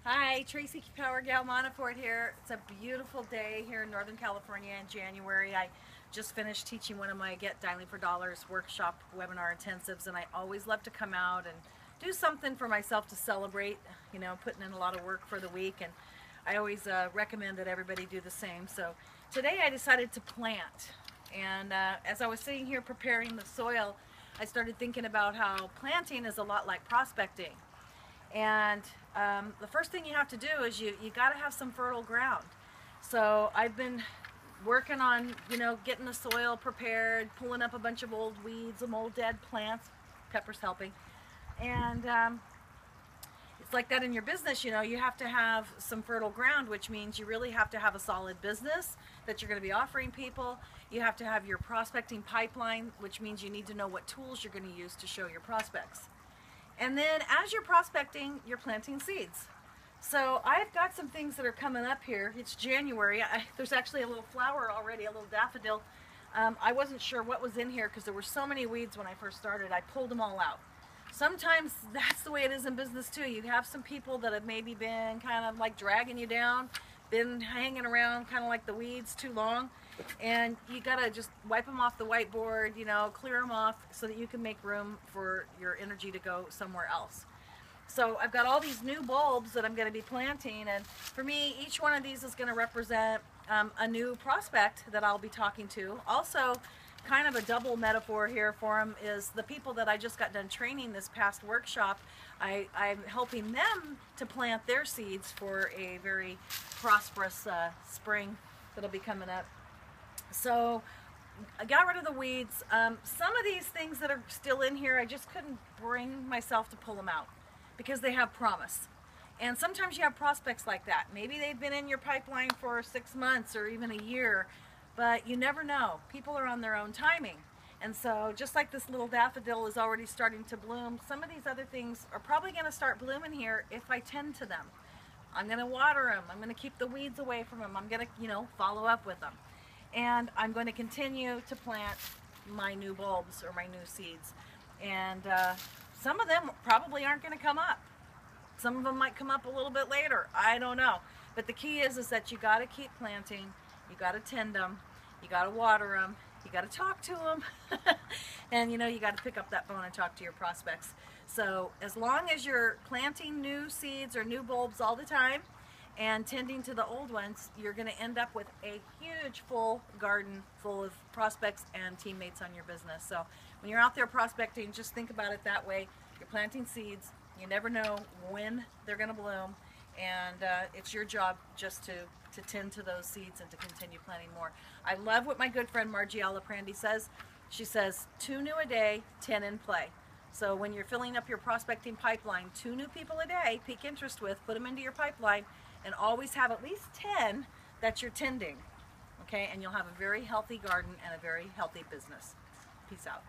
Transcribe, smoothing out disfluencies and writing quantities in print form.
Hi, Tracy Power Gal Monteforte here. It's a beautiful day here in Northern California in January. I just finished teaching one of my Get Dialing for Dollars workshop webinar intensives, and I always love to come out and do something for myself to celebrate, you know, putting in a lot of work for the week, and I always recommend that everybody do the same. So today I decided to plant, and as I was sitting here preparing the soil, I started thinking about how planting is a lot like prospecting. And the first thing you have to do is you got to have some fertile ground. So I've been working on, you know, getting the soil prepared, pulling up a bunch of old weeds, some old dead plants. Pepper's helping. And it's like that in your business, you know, you have to have some fertile ground, which means you really have to have a solid business that you're going to be offering people. You have to have your prospecting pipeline, which means you need to know what tools you're going to use to show your prospects. And then as you're prospecting, you're planting seeds. So I've got some things that are coming up here. It's January. There's actually a little flower already, a little daffodil. I wasn't sure what was in here because there were so many weeds when I first started. I pulled them all out. Sometimes that's the way it is in business too. You have some people that have maybe been kind of like dragging you down, been hanging around kind of like the weeds too long, and you gotta just wipe them off the whiteboard, you know, clear them off so that you can make room for your energy to go somewhere else. So I've got all these new bulbs that I'm going to be planting, and for me each one of these is going to represent a new prospect that I'll be talking to. Also, kind of a double metaphor here for them is the people that I just got done training this past workshop. I'm helping them to plant their seeds for a very prosperous spring that'll be coming up. So I got rid of the weeds. Some of these things that are still in here, I just couldn't bring myself to pull them out because they have promise. And sometimes you have prospects like that. Maybe they've been in your pipeline for 6 months or even a year, but you never know. People are on their own timing. And so just like this little daffodil is already starting to bloom, some of these other things are probably going to start blooming here if I tend to them. I'm going to water them. I'm going to keep the weeds away from them. I'm going to, you know, follow up with them. And I'm going to continue to plant my new bulbs or my new seeds. And some of them probably aren't going to come up. Some of them might come up a little bit later. I don't know. But the key is that you got to keep planting. You got to tend them. You got to water them. You got to talk to them. And you know, you got to pick up that phone and talk to your prospects. So as long as you're planting new seeds or new bulbs all the time and tending to the old ones, you're going to end up with a huge full garden full of prospects and teammates on your business. So when you're out there prospecting, just think about it that way. You're planting seeds. You never know when they're going to bloom, and it's your job just to tend to those seeds and to continue planting more. I love what my good friend Margie Alaprandi says. She says, 2 new a day, 10 in play. So when you're filling up your prospecting pipeline, 2 new people a day, peak interest with, put them into your pipeline, and always have at least 10 that you're tending. Okay, and you'll have a very healthy garden and a very healthy business. Peace out.